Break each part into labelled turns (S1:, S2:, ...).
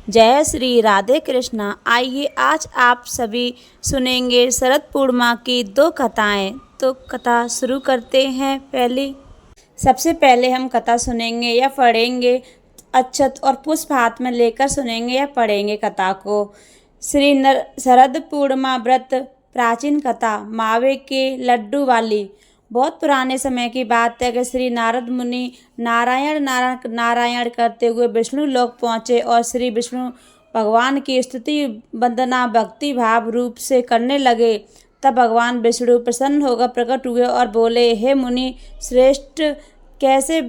S1: जय श्री राधे कृष्णा। आइए आज आप सभी सुनेंगे शरद पूर्णिमा की दो कथाएं। तो कथा शुरू करते हैं। सबसे पहले हम कथा सुनेंगे या पढ़ेंगे। अक्षत और पुष्प हाथ में लेकर सुनेंगे या पढ़ेंगे कथा को। शरद पूर्णिमा व्रत प्राचीन कथा मावे के लड्डू वाली। बहुत पुराने समय की बात है कि श्री नारद मुनि नारायण नारायण नारायण करते हुए विष्णु लोक पहुँचे और श्री विष्णु भगवान की स्तुति वंदना भक्ति भाव रूप से करने लगे। तब भगवान विष्णु प्रसन्न होकर प्रकट हुए और बोले, हे मुनि श्रेष्ठ, कैसे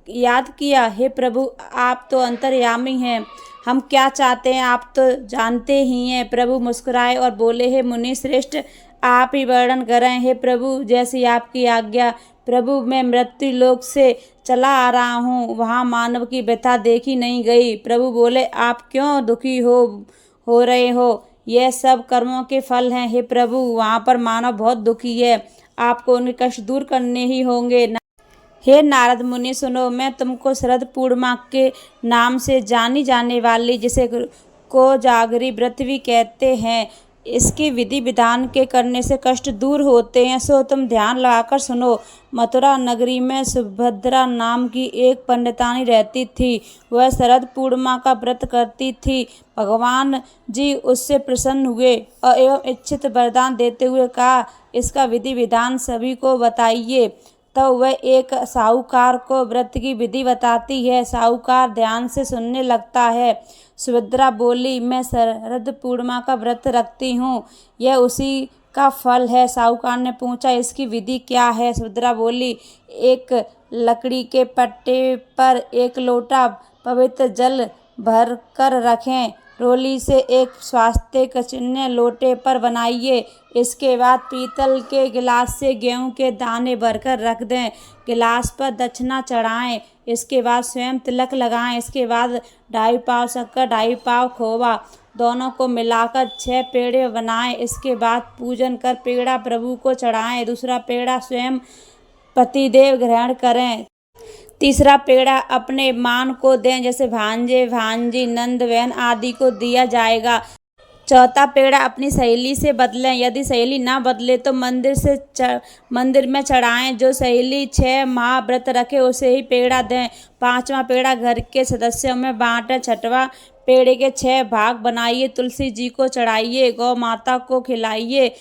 S1: याद किया? हे प्रभु, आप तो अंतर्यामी हैं, हम क्या चाहते हैं आप तो जानते ही हैं। प्रभु मुस्कुराए और बोले, हे मुनि श्रेष्ठ, आप ही वर्णन करें। हे प्रभु, जैसी आपकी आज्ञा। प्रभु, मैं मृत्यु लोक से चला आ रहा हूँ, वहाँ मानव की व्यथा देखी नहीं गई। प्रभु बोले, आप क्यों दुखी हो रहे हो? यह सब कर्मों के फल हैं। हे प्रभु, वहाँ पर मानव बहुत दुखी है, आपको उनके कष्ट दूर करने ही होंगे। हे नारद मुनि सुनो, मैं तुमको शरद पूर्णिमा के नाम से जानी जाने वाली, जिसे कोजागरी व्रत भी कहते हैं, इसके विधि विधान के करने से कष्ट दूर होते हैं, सो तुम ध्यान लगाकर सुनो। मथुरा नगरी में सुभद्रा नाम की एक पंडितानी रहती थी। वह शरद पूर्णिमा का व्रत करती थी। भगवान जी उससे प्रसन्न हुए और एवं इच्छित वरदान देते हुए कहा, इसका विधि विधान सभी को बताइए। तो वह एक साहूकार को व्रत की विधि बताती है। साहूकार ध्यान से सुनने लगता है। सुभद्रा बोली, मैं शरद पूर्णिमा का व्रत रखती हूँ, यह उसी का फल है। साहूकार ने पूछा, इसकी विधि क्या है? सुभद्रा बोली, एक लकड़ी के पट्टे पर एक लोटा पवित्र जल भर कर रखें, रोली से एक स्वास्तिक चिन्ह लोटे पर बनाइए। इसके बाद पीतल के गिलास से गेहूं के दाने भरकर रख दें। गिलास पर दक्षिणा चढ़ाएं। इसके बाद स्वयं तिलक लगाएं। इसके बाद 2.5 पाव शक्कर 2.5 पाव खोवा दोनों को मिलाकर 6 पेड़े बनाएं। इसके बाद पूजन कर पेड़ा प्रभु को चढ़ाएं। दूसरा पेड़ा स्वयं पतिदेव ग्रहण करें। तीसरा पेड़ा अपने मान को दें, जैसे भांजे भांजी नंद बहन आदि को दिया जाएगा। चौथा पेड़ा अपनी सहेली से बदलें। यदि सहेली ना बदले तो मंदिर में चढ़ाएं। जो सहेली 6 माह व्रत रखे उसे ही पेड़ा दें। 5वां पेड़ा घर के सदस्यों में बांटें। 6वां पेड़े के 6 भाग बनाइए। तुलसी जी को चढ़ाइए, गौ माता को खिलाइए,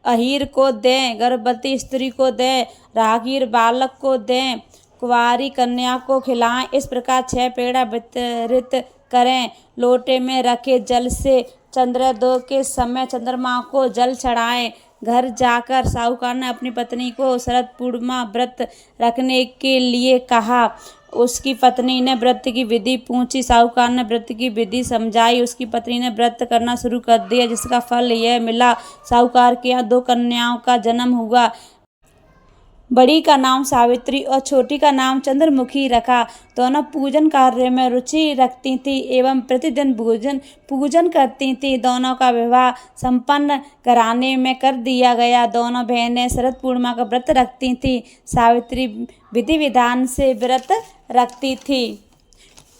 S1: अहीर को दें, गर्भवती स्त्री को दें, राहगीर बालक को दें, कुंवारी कन्या को खिलाएं। इस प्रकार 6 पेड़ा वितरित करें। लोटे में रखे जल से चंद्रोदय के समय चंद्रमा को जल चढ़ाएं। घर जाकर साहूकार ने अपनी पत्नी को शरद पूर्णिमा व्रत रखने के लिए कहा। उसकी पत्नी ने व्रत की विधि पूछी। साहूकार ने व्रत की विधि समझाई। उसकी पत्नी ने व्रत करना शुरू कर दिया, जिसका फल यह मिला। साहूकार के यहाँ 2 कन्याओं का जन्म हुआ। बड़ी का नाम सावित्री और छोटी का नाम चंद्रमुखी रखा। दोनों पूजन कार्य में रुचि रखती थीं एवं प्रतिदिन पूजन करती थीं। दोनों का विवाह संपन्न घराने में कर दिया गया। दोनों बहनें शरद पूर्णिमा का व्रत रखती थीं। सावित्री विधि विधान से व्रत रखती थी,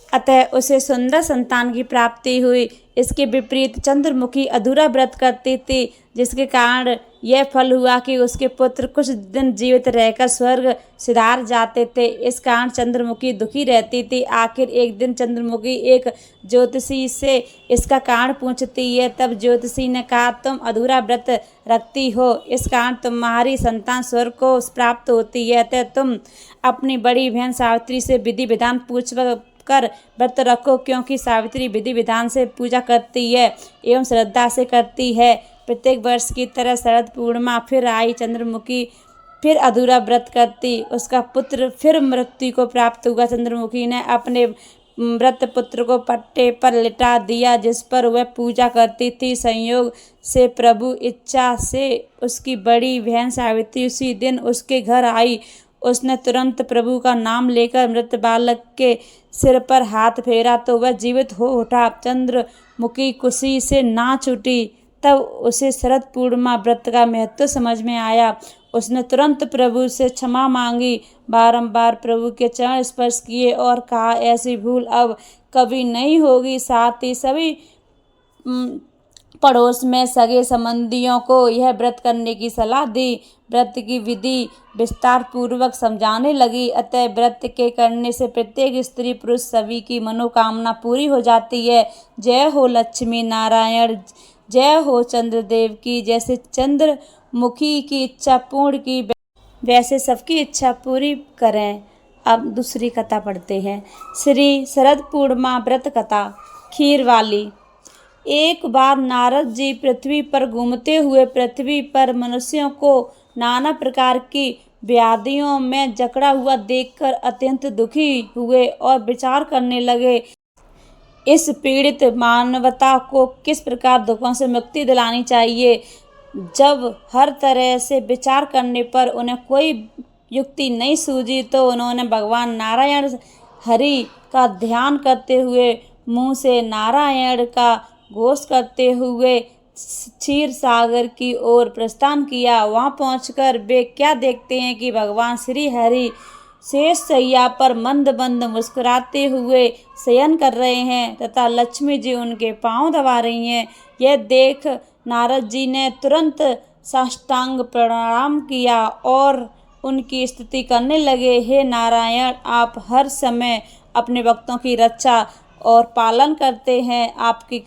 S1: अतः उसे सुंदर संतान की प्राप्ति हुई। इसके विपरीत चंद्रमुखी अधूरा व्रत करती थी, जिसके कारण यह फल हुआ कि उसके पुत्र कुछ दिन जीवित रहकर स्वर्ग सिधार जाते थे। इस कारण चंद्रमुखी दुखी रहती थी। आखिर एक दिन चंद्रमुखी एक ज्योतिषी से इसका कारण पूछती है। तब ज्योतिषी ने कहा, तुम अधूरा व्रत रखती हो, इस कारण तुम्हारी संतान स्वर्ग को प्राप्त होती है। अतः तुम अपनी बड़ी बहन सावित्री से विधि विधान पूछ कर व्रत रखो, क्योंकि सावित्री विधि विधान से पूजा करती है एवं श्रद्धा से करती है। प्रत्येक वर्ष की तरह शरद पूर्णिमा फिर आई। चंद्रमुखी फिर अधूरा व्रत करती। उसका पुत्र फिर मृत्यु को प्राप्त हुआ। चंद्रमुखी ने अपने व्रत पुत्र को पट्टे पर लिटा दिया, जिस पर वह पूजा करती थी। संयोग से प्रभु इच्छा से उसकी बड़ी बहन सावित्री उसी दिन उसके घर आई। उसने तुरंत प्रभु का नाम लेकर मृत बालक के सिर पर हाथ फेरा तो वह जीवित हो उठा। चंद्रमुखी खुशी से नाच उठी। तब उसे शरद पूर्णिमा व्रत का महत्व समझ में आया। उसने तुरंत प्रभु से क्षमा मांगी, बारंबार प्रभु के चरण स्पर्श किए और कहा ऐसी भूल अब कभी नहीं होगी। साथ ही सभी पड़ोस में सगे संबंधियों को यह व्रत करने की सलाह दी। व्रत की विधि विस्तार पूर्वक समझाने लगी। अतः व्रत के करने से प्रत्येक स्त्री पुरुष सभी की मनोकामना पूरी हो जाती है। जय हो लक्ष्मी नारायण, जय हो चंद्रदेव की। जैसे चंद्रमुखी की इच्छा पूर्ण की वैसे सबकी इच्छा पूरी करें। अब दूसरी कथा पढ़ते हैं। श्री शरद पूर्णिमा व्रत कथा। खीर वाली। एक बार नारद जी पृथ्वी पर घूमते हुए पृथ्वी पर मनुष्यों को नाना प्रकार की व्याधियों में जकड़ा हुआ देखकर अत्यंत दुखी हुए और विचार करने लगे, इस पीड़ित मानवता को किस प्रकार दुखों से मुक्ति दिलानी चाहिए। जब हर तरह से विचार करने पर उन्हें कोई युक्ति नहीं सूझी तो उन्होंने भगवान नारायण हरि का ध्यान करते हुए मुँह से नारायण का घोष करते हुए क्षीर सागर की ओर प्रस्थान किया। वहां पहुंचकर वे क्या देखते हैं कि भगवान श्री हरि शेष शैया पर मंद मंद मुस्कुराते हुए शयन कर रहे हैं तथा लक्ष्मी जी उनके पांव दबा रही हैं। यह देख नारद जी ने तुरंत साष्टांग प्रणाम किया और उनकी स्तुति करने लगे। हे नारायण, आप हर समय अपने भक्तों की रक्षा और पालन करते हैं। आपकी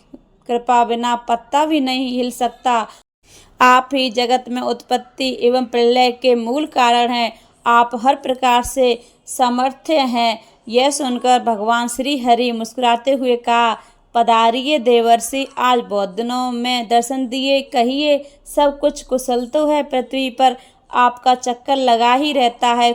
S1: कृपा बिना पत्ता भी नहीं हिल सकता। आप ही जगत में उत्पत्ति एवं प्रलय के मूल कारण हैं। आप हर प्रकार से समर्थ हैं। यह सुनकर भगवान श्री हरि मुस्कुराते हुए कहा, पधारिए देवर्षि, आज बहुत दिनों में दर्शन दिए। कहिए, सब कुछ कुशल तो है? पृथ्वी पर आपका चक्कर लगा ही रहता है।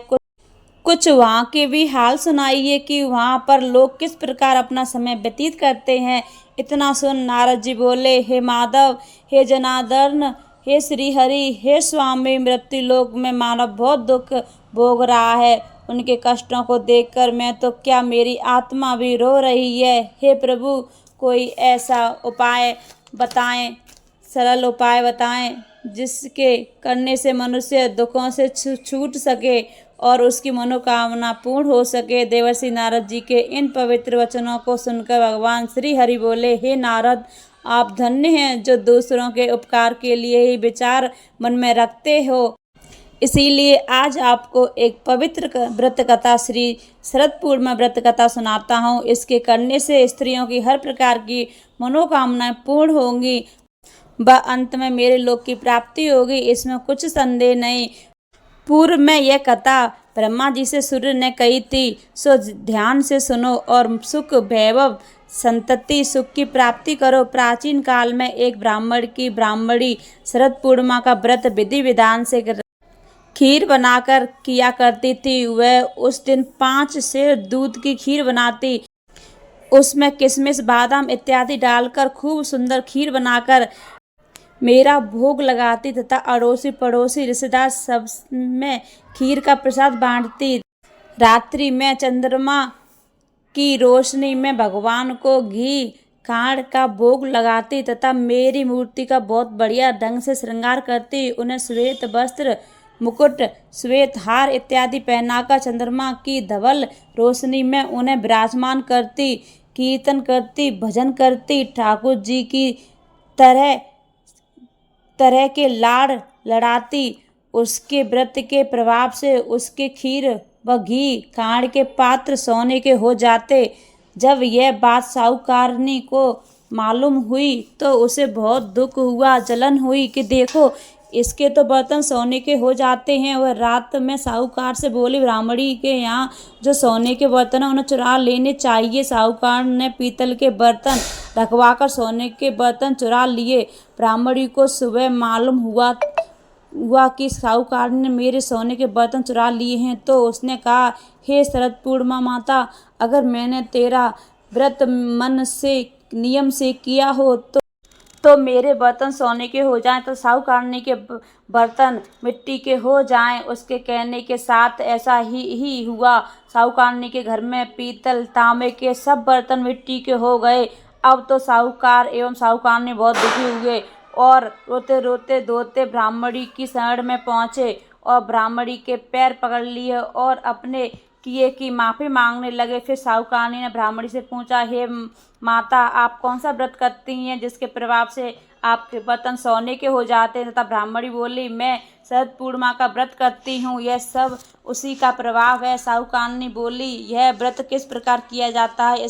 S1: कुछ वहाँ के भी हाल सुनाइए कि वहाँ पर लोग किस प्रकार अपना समय व्यतीत करते हैं। इतना सुन नारद जी बोले, हे माधव, हे जनार्दन, हे श्री हरि, हे स्वामी, मृत्यु लोक में मानव बहुत दुख भोग रहा है। उनके कष्टों को देखकर मैं तो क्या, मेरी आत्मा भी रो रही है। हे प्रभु, कोई ऐसा उपाय बताएं, सरल उपाय बताएं जिसके करने से मनुष्य दुखों से छूट सके और उसकी मनोकामना पूर्ण हो सके। देवर्षि नारद जी के इन पवित्र वचनों को सुनकर भगवान श्री हरि बोले, हे नारद, आप धन्य हैं जो दूसरों के उपकार के लिए ही विचार मन में रखते हो। इसीलिए आज आपको एक पवित्र व्रत कथा, श्री शरद पूर्णिमा व्रत कथा सुनाता हूँ। इसके करने से स्त्रियों की हर प्रकार की मनोकामनाएं पूर्ण होंगी व अंत में मेरे लोक की प्राप्ति होगी, इसमें कुछ संदेह नहीं। पूर्व में यह कथा ब्रह्मा जी से सूर्य ने कही थी, सो ध्यान से सुनो और सुख वैभव संतति सुख की प्राप्ति करो। प्राचीन काल में एक ब्राह्मण की ब्राह्मणी शरद पूर्णिमा का व्रत विधि विधान से खीर बनाकर किया करती थी। वह उस दिन 5 सेर दूध की खीर बनाती, उसमें किशमिश बादाम इत्यादि डालकर खूब सुंदर खीर बनाकर मेरा भोग लगाती तथा अड़ोसी पड़ोसी रिश्तेदार सब में खीर का प्रसाद बांटती। रात्रि में चंद्रमा की रोशनी में भगवान को घी काढ़ का भोग लगाती तथा मेरी मूर्ति का बहुत बढ़िया ढंग से श्रृंगार करती। उन्हें श्वेत वस्त्र, मुकुट, श्वेत हार इत्यादि पहनाकर चंद्रमा की धवल रोशनी में उन्हें विराजमान करती, कीर्तन करती, भजन करती, ठाकुर जी की तरह तरह के लाड़ लड़ाती। उसके व्रत के प्रभाव से उसके खीर व घी काढ़ के पात्र सोने के हो जाते। जब यह बात साहूकारनी को मालूम हुई तो उसे बहुत दुख हुआ, जलन हुई कि देखो, इसके तो बर्तन सोने के हो जाते हैं। वह रात में साहूकार से बोली, ब्राह्मणी के यहाँ जो सोने के बर्तन हैं उन्हें चुरा लेने चाहिए। साहूकार ने पीतल के बर्तन रखवाकर सोने के बर्तन चुरा लिए। ब्राह्मणी को सुबह मालूम हुआ कि साहूकार ने मेरे सोने के बर्तन चुरा लिए हैं तो उसने कहा, हे शरद पूर्णिमा माता, अगर मैंने तेरा व्रत मन से नियम से किया हो तो मेरे बर्तन सोने के हो जाएं, तो साहूकारनी के बर्तन मिट्टी के हो जाएं। उसके कहने के साथ ऐसा ही हुआ। साहूकारनी के घर में पीतल तांबे के सब बर्तन मिट्टी के हो गए। अब तो साहूकार एवं साहूकारनी बहुत दुखी हुए और रोते रोते धोते ब्राह्मणी की शरण में पहुँचे और ब्राह्मणी के पैर पकड़ लिए और अपने किए की माफ़ी मांगने लगे। फिर साहूकारनी ने ब्राह्मणी से पूछा, हे माता, आप कौन सा व्रत करती हैं जिसके प्रभाव से आपके बर्तन सोने के हो जाते हैं? तथा ब्राह्मणी बोली, मैं शरद पूर्णिमा का व्रत करती हूँ, यह सब उसी का प्रभाव है। साहूकारनी बोली, यह व्रत किस प्रकार किया जाता है,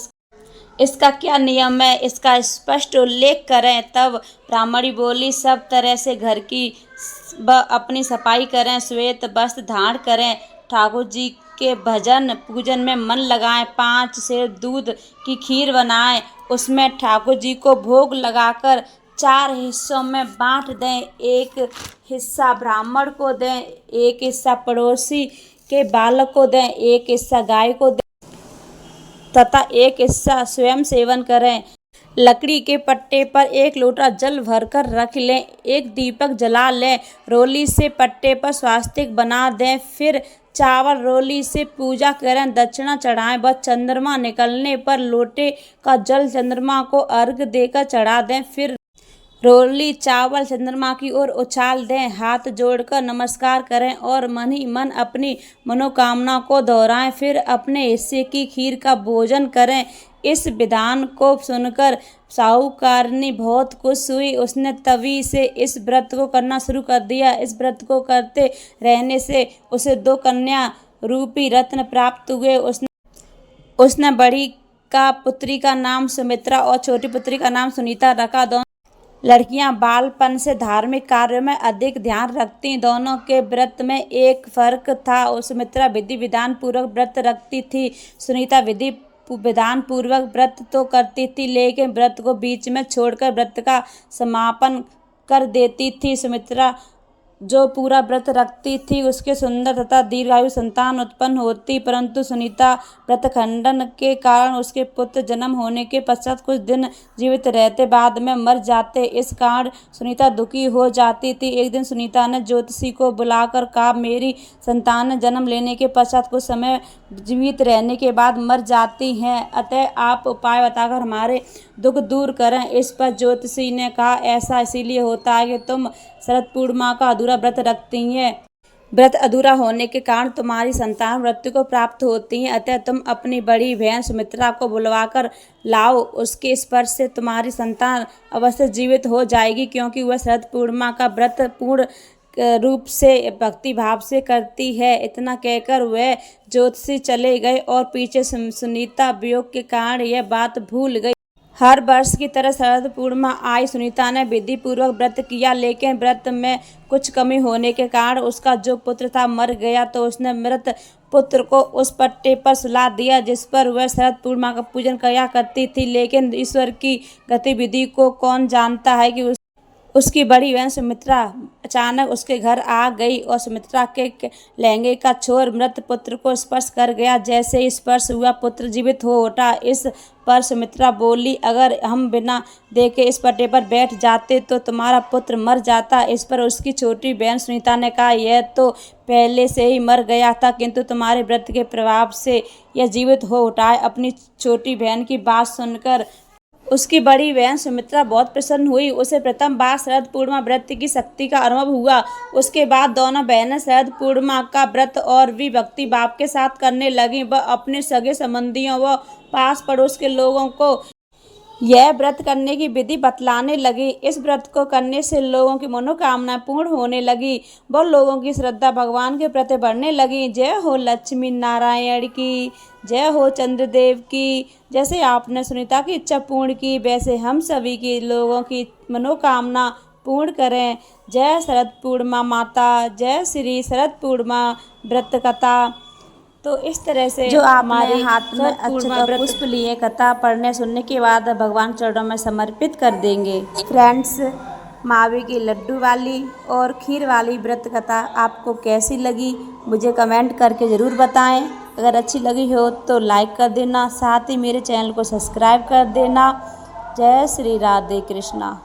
S1: इसका क्या नियम है, इसका स्पष्ट उल्लेख करें। तब ब्राह्मणी बोली, सब तरह से घर की अपनी सफाई करें, श्वेत वस्त्र धारण करें, ठाकुर जी के भजन पूजन में मन लगाएं, 5 सेर दूध की खीर बनाएं, उसमें ठाकुर जी को भोग लगाकर 4 हिस्सों में बांट दें। एक हिस्सा ब्राह्मण को दें, एक हिस्सा पड़ोसी के बालक को दें, एक हिस्सा गाय को दें तथा एक हिस्सा स्वयं सेवन करें। लकड़ी के पट्टे पर 1 लोटा जल भरकर रख लें, एक दीपक जला लें, रोली से पट्टे पर स्वास्तिक बना दें, फिर चावल रोली से पूजा करें, दक्षिणा चढ़ाएं व चंद्रमा निकलने पर लोटे का जल चंद्रमा को अर्घ्य देकर चढ़ा दें। फिर रोली चावल चंद्रमा की ओर उछाल दें, हाथ जोड़कर नमस्कार करें और मन ही मन अपनी मनोकामना को दोहराएं। फिर अपने हिस्से की खीर का भोजन करें। इस विधान को सुनकर साहूकारनी बहुत खुश हुई। उसने तभी से इस व्रत को करना शुरू कर दिया। इस व्रत को करते रहने से उसे 2 कन्या रूपी रत्न प्राप्त हुए। उसने बड़ी का पुत्री का नाम सुमित्रा और छोटी पुत्री का नाम सुनीता रखा। दोनों लड़कियां बालपन से धार्मिक कार्यों में अधिक ध्यान रखती। दोनों के व्रत में एक फर्क था। सुमित्रा विधि विधान पूर्वक व्रत रखती थी, सुनीता विधि विधान पूर्वक व्रत तो करती थी, लेकिन व्रत को बीच में छोड़कर व्रत का समापन कर देती थी। सुमित्रा जो पूरा व्रत रखती थी उसके सुंदर तथा दीर्घायु संतान उत्पन्न होती, परंतु सुनीता व्रत खंडन के कारण उसके पुत्र जन्म होने के पश्चात कुछ दिन जीवित रहते बाद में मर जाते। इस कारण सुनीता दुखी हो जाती थी। एक दिन सुनीता ने ज्योतिषी को बुलाकर कहा, मेरी संतान जन्म लेने के पश्चात कुछ समय जीवित रहने के बाद मर जाती हैं, अतः आप उपाय बताकर हमारे दुख दूर करें। इस पर ज्योतिषी ने कहा, ऐसा इसीलिए होता है कि तुम शरद पूर्णिमा का अधूरा व्रत रखती हैं। व्रत अधूरा होने के कारण तुम्हारी संतान मृत्यु को प्राप्त होती है, अतः तुम अपनी बड़ी बहन सुमित्रा को बुलवाकर लाओ। उसके स्पर्श से तुम्हारी संतान अवश्य जीवित हो जाएगी, क्योंकि वह शरद पूर्णिमा का व्रत पूर्ण रूप से भक्ति भाव से करती है। इतना कहकर वह ज्योतिषी चले गए और पीछे सुनीता वियोग के कारण यह बात भूल गई। हर वर्ष की तरह शरद पूर्णिमा आई। सुनीता ने विधि पूर्वक व्रत किया, लेकिन व्रत में कुछ कमी होने के कारण उसका जो पुत्र था मर गया, तो उसने मृत पुत्र को उस पट्टे पर सुला दिया जिस पर वह शरद पूर्णिमा का पूजन किया करती थी। लेकिन ईश्वर की गतिविधि को कौन जानता है कि उसकी बड़ी बहन सुमित्रा अचानक उसके घर आ गई और सुमित्रा के लहंगे का छोर मृत पुत्र को स्पर्श कर गया। जैसे ही स्पर्श हुआ, पुत्र जीवित हो उठा। इस पर सुमित्रा बोली, अगर हम बिना देखे इस पट्टे पर बैठ जाते तो तुम्हारा पुत्र मर जाता। इस पर उसकी छोटी बहन सुनीता ने कहा, यह तो पहले से ही मर गया था, किंतु तुम्हारे व्रत के प्रभाव से यह जीवित हो उठा है। अपनी छोटी बहन की बात सुनकर उसकी बड़ी बहन सुमित्रा बहुत प्रसन्न हुई। उसे प्रथम बार शरद पूर्णिमा व्रत की शक्ति का अनुभव हुआ। उसके बाद दोनों बहनें शरद पूर्णिमा का व्रत और भी भक्ति भाव के साथ करने लगीं। वह अपने सगे संबंधियों व पास पड़ोस के लोगों को यह व्रत करने की विधि बतलाने लगी। इस व्रत को करने से लोगों की मनोकामना पूर्ण होने लगी। वह लोगों की श्रद्धा भगवान के प्रति बढ़ने लगी। जय हो लक्ष्मी नारायण की, जय हो चंद्रदेव की। जैसे आपने सुनीता की इच्छा पूर्ण की, वैसे हम सभी की लोगों की मनोकामना पूर्ण करें। जय शरद पूर्णिमा माता, जय श्री शरद पूर्णिमा व्रत कथा। तो इस तरह से जो आप हमारे हाथ में अच्छे पुष्प लिए कथा पढ़ने सुनने के बाद भगवान चरणों में समर्पित कर देंगे। फ्रेंड्स, मावे की लड्डू वाली और खीर वाली व्रत कथा आपको कैसी लगी मुझे कमेंट करके ज़रूर बताएं। अगर अच्छी लगी हो तो लाइक कर देना, साथ ही मेरे चैनल को सब्सक्राइब कर देना। जय श्री राधे कृष्णा।